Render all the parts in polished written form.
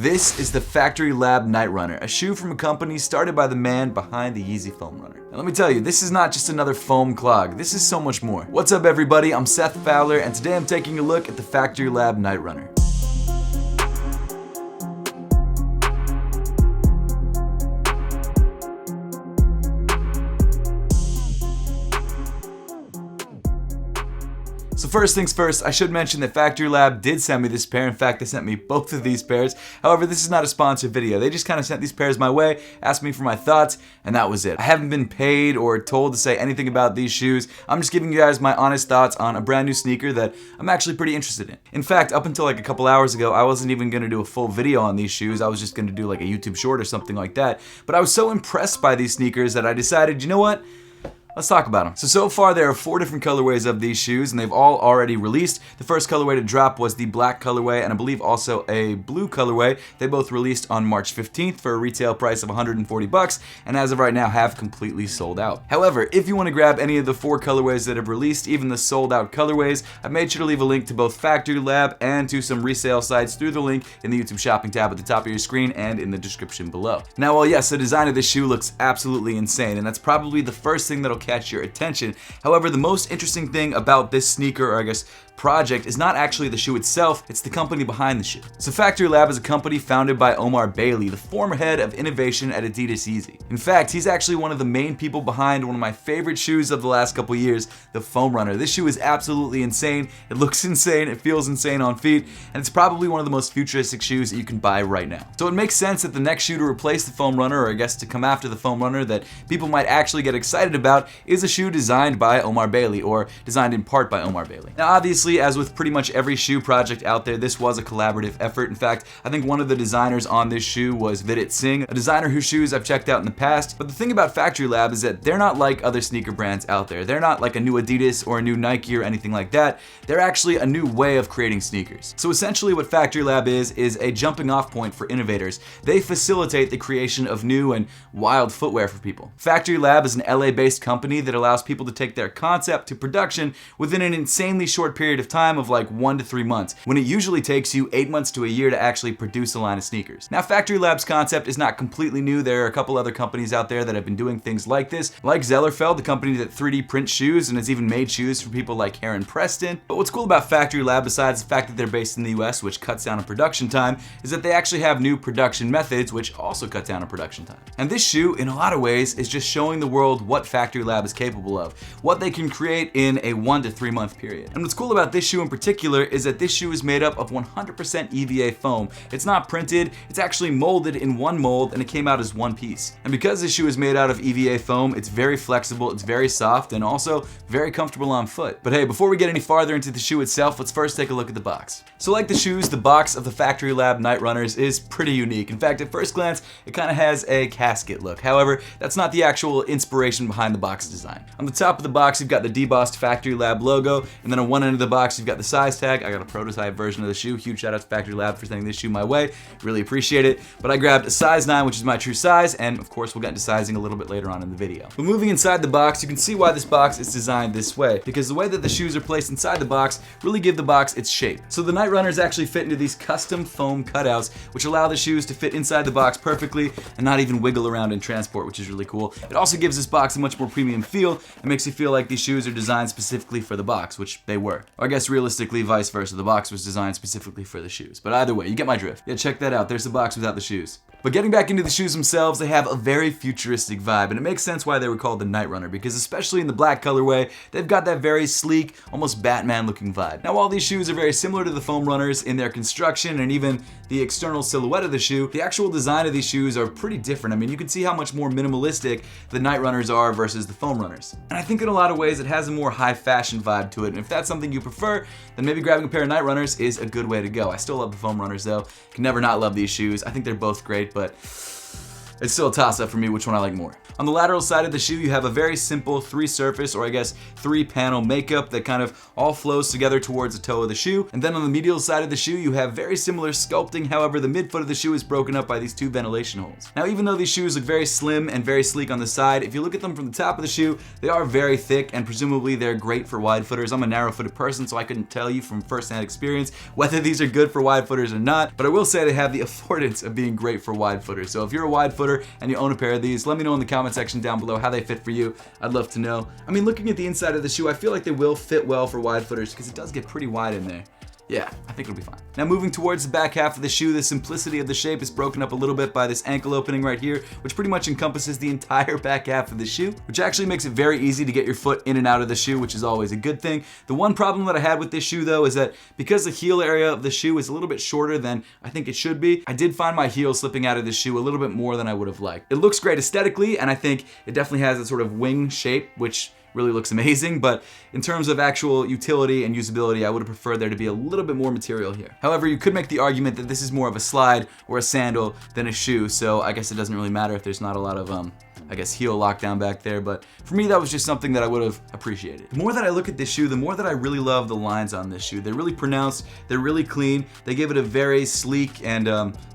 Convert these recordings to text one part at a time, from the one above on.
This is the FCTRY LAb Knight RNR, a shoe from a company started by the man behind the YEEZY foam runner. Now let me tell you, this is not just another foam clog, this is so much more. What's up everybody, I'm Seth Fowler, and today I'm taking a look at the FCTRY LAb Knight RNR. So first things first, I should mention that FCTRY LAB did send me this pair. In fact, they sent me both of these pairs. However, this is not a sponsored video. They just kind of sent these pairs my way, asked me for my thoughts, and that was it. I haven't been paid or told to say anything about these shoes. I'm just giving you guys my honest thoughts on a brand new sneaker that I'm actually pretty interested in. In fact, up until like a couple hours ago, I wasn't even going to do a full video on these shoes. I was just going to do like a YouTube short or something like that. But I was so impressed by these sneakers that I decided, you know what? Let's talk about them. So far there are 4 different colorways of these shoes, and they've all already released. The first colorway to drop was the black colorway, and I believe also a blue colorway. They both released on March 15th for a retail price of 140 bucks, and as of right now have completely sold out. However, if you want to grab any of the 4 colorways that have released, even the sold out colorways, I've made sure to leave a link to both FCTRY LAB and to some resale sites through the link in the YouTube shopping tab at the top of your screen and in the description below. Now, while yes, the design of this shoe looks absolutely insane, and that's probably the first thing that'll catch your attention. However, the most interesting thing about this sneaker, or I guess project, is not actually the shoe itself, it's the company behind the shoe. So FCTRY LAB is a company founded by Omar Bailey, the former head of innovation at Adidas YEEZY. In fact, he's actually one of the main people behind one of my favorite shoes of the last couple years, the foam runner. This shoe is absolutely insane, it looks insane, it feels insane on feet, and it's probably one of the most futuristic shoes that you can buy right now. So it makes sense that the next shoe to replace the foam runner, or I guess to come after the foam runner, that people might actually get excited about is a shoe designed by Omar Bailey, or designed in part by Omar Bailey. Now obviously, as with pretty much every shoe project out there, this was a collaborative effort. In fact, I think one of the designers on this shoe was Vidit Singh, a designer whose shoes I've checked out in the past. But the thing about FCTRY LAB is that they're not like other sneaker brands out there. They're not like a new Adidas or a new Nike or anything like that. They're actually a new way of creating sneakers. So essentially what FCTRY LAB is a jumping off point for innovators. They facilitate the creation of new and wild footwear for people. FCTRY LAB is an LA-based company that allows people to take their concept to production within an insanely short period of time of like 1 to 3 months, when it usually takes you 8 months to a year to actually produce a line of sneakers. Now FCTRY LAB's concept is not completely new. There are a couple other companies out there that have been doing things like this, like Zellerfeld, the company that 3D prints shoes and has even made shoes for people like Heron Preston. But what's cool about FCTRY LAB, besides the fact that they're based in the US, which cuts down on production time, is that they actually have new production methods, which also cut down on production time. And this shoe, in a lot of ways, is just showing the world what FCTRY LAB is capable of, what they can create in a 1 to 3 month period. And what's cool about this shoe in particular is that this shoe is made up of 100% EVA foam. It's not printed, it's actually molded in one mold, and it came out as one piece. And because this shoe is made out of EVA foam, it's very flexible, it's very soft, and also very comfortable on foot. But hey, before we get any farther into the shoe itself, let's first take a look at the box. So like the shoes, the box of the FCTRY LAB Knight RNRs is pretty unique. In fact, at first glance, it kind of has a casket look. However, that's not the actual inspiration behind the box design. On the top of the box, you've got the debossed FCTRY LAB logo, and then on one end of the box, you've got the size tag. I got a prototype version of the shoe. Huge shout out to FCTRY LAB for sending this shoe my way. Really appreciate it. But I grabbed a size 9, which is my true size, and of course we'll get into sizing a little bit later on in the video. But moving inside the box, you can see why this box is designed this way, because the way that the shoes are placed inside the box really give the box its shape. So the Knight RNRs actually fit into these custom foam cutouts, which allow the shoes to fit inside the box perfectly and not even wiggle around in transport, which is really cool. It also gives this box a much more premium feel and makes you feel like these shoes are designed specifically for the box, which they were. Or I guess realistically vice versa, the box was designed specifically for the shoes. But either way, you get my drift. Yeah, check that out. There's the box without the shoes. But getting back into the shoes themselves, they have a very futuristic vibe, and it makes sense why they were called the Knight RNR, because especially in the black colorway, they've got that very sleek, almost Batman looking vibe. Now while these shoes are very similar to the foam runners in their construction and even the external silhouette of the shoe, the actual design of these shoes are pretty different. I mean, you can see how much more minimalistic the Knight RNRs are versus the foam runners. And I think in a lot of ways it has a more high fashion vibe to it, and if that's something you prefer, then maybe grabbing a pair of Knight RNRs is a good way to go. I still love the foam runners though. Can never not love these shoes. I think they're both great, but It's still a toss-up for me which one I like more. On the lateral side of the shoe, you have a very simple 3-surface, or I guess 3-panel makeup that kind of all flows together towards the toe of the shoe. And then on the medial side of the shoe, you have very similar sculpting. However, the midfoot of the shoe is broken up by these 2 ventilation holes. Now, even though these shoes look very slim and very sleek on the side, if you look at them from the top of the shoe, they are very thick, and presumably they're great for wide footers. I'm a narrow-footed person, so I couldn't tell you from first-hand experience whether these are good for wide footers or not, but I will say they have the affordance of being great for wide footers. So if you're a wide footer and you own a pair of these, let me know in the comment section down below how they fit for you. I'd love to know. I mean, looking at the inside of the shoe, I feel like they will fit well for wide footers because it does get pretty wide in there. Yeah, I think it'll be fine. Now moving towards the back half of the shoe, the simplicity of the shape is broken up a little bit by this ankle opening right here, which pretty much encompasses the entire back half of the shoe, which actually makes it very easy to get your foot in and out of the shoe, which is always a good thing. The one problem that I had with this shoe though is that because the heel area of the shoe is a little bit shorter than I think it should be, I did find my heel slipping out of the shoe a little bit more than I would have liked. It looks great aesthetically, and I think it definitely has a sort of wing shape, which really looks amazing, but in terms of actual utility and usability, I would have preferred there to be a little bit more material here. However, you could make the argument that this is more of a slide or a sandal than a shoe, so I guess it doesn't really matter if there's not a lot of I guess heel lockdown back there, but for me that was just something that I would have appreciated. The more that I look at this shoe, the more that I really love the lines on this shoe. They're really pronounced, they're really clean, they give it a very sleek and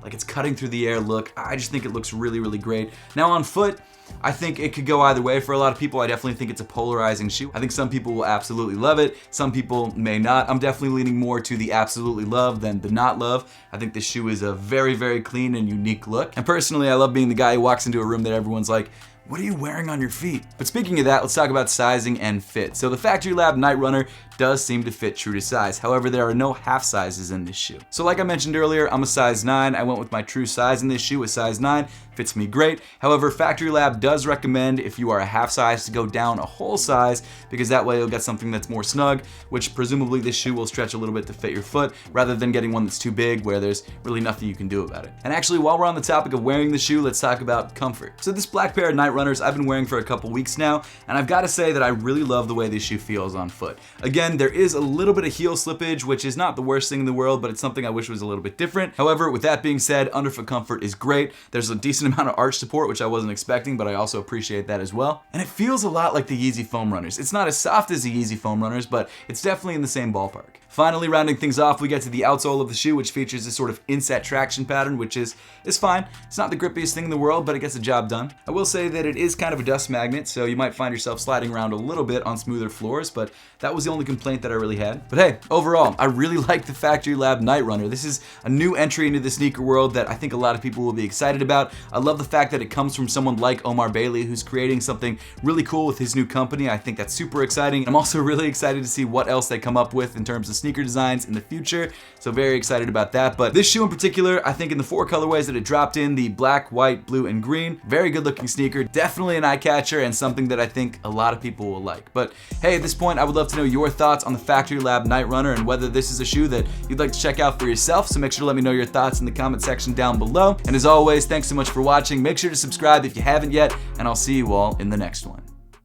like it's cutting through the air look. I just think it looks really, really great. Now on foot, I think it could go either way for a lot of people. I definitely think it's a polarizing shoe. I think some people will absolutely love it, some people may not. I'm definitely leaning more to the absolutely love than the not love. I think this shoe is a very, very clean and unique look. And personally, I love being the guy who walks into a room that everyone's like, what are you wearing on your feet? But speaking of that, let's talk about sizing and fit. So the FCTRY LAB Knight RNR does seem to fit true to size. However, there are no half sizes in this shoe. So like I mentioned earlier, I'm a size 9. I went with my true size in this shoe, a size 9. Fits me great. However, FCTRY LAB does recommend if you are a half size to go down a whole size, because that way you'll get something that's more snug, which presumably this shoe will stretch a little bit to fit your foot, rather than getting one that's too big where there's really nothing you can do about it. And actually, while we're on the topic of wearing the shoe, let's talk about comfort. So this black pair of Knight RNRs I've been wearing for a couple weeks now, and I've got to say that I really love the way this shoe feels on foot. Again, there is a little bit of heel slippage, which is not the worst thing in the world, but it's something I wish was a little bit different. However, with that being said, underfoot comfort is great. There's a decent amount of arch support, which I wasn't expecting, but I also appreciate that as well. And it feels a lot like the YEEZY foam runners. It's not as soft as the YEEZY foam runners, but it's definitely in the same ballpark. Finally, rounding things off, we get to the outsole of the shoe, which features this sort of inset traction pattern, which is fine. It's not the grippiest thing in the world, but it gets the job done. I will say that it is kind of a dust magnet, so you might find yourself sliding around a little bit on smoother floors, but that was the only complaint that I really had. But hey, overall, I really like the FCTRY LAB Knight RNR. This is a new entry into the sneaker world that I think a lot of people will be excited about. I love the fact that it comes from someone like Omar Bailey, who's creating something really cool with his new company. I think that's super exciting. I'm also really excited to see what else they come up with in terms of sneaker designs in the future, so very excited about that. But this shoe in particular, I think in the 4 colorways that it dropped in, the black, white, blue, and green, very good looking sneaker, definitely an eye catcher and something that I think a lot of people will like. But hey, at this point, I would love to know your thoughts on the FCTRY LAB Knight RNR and whether this is a shoe that you'd like to check out for yourself, so make sure to let me know your thoughts in the comment section down below. And as always, thanks so much for watching. Make sure to subscribe if you haven't yet, and I'll see you all in the next one.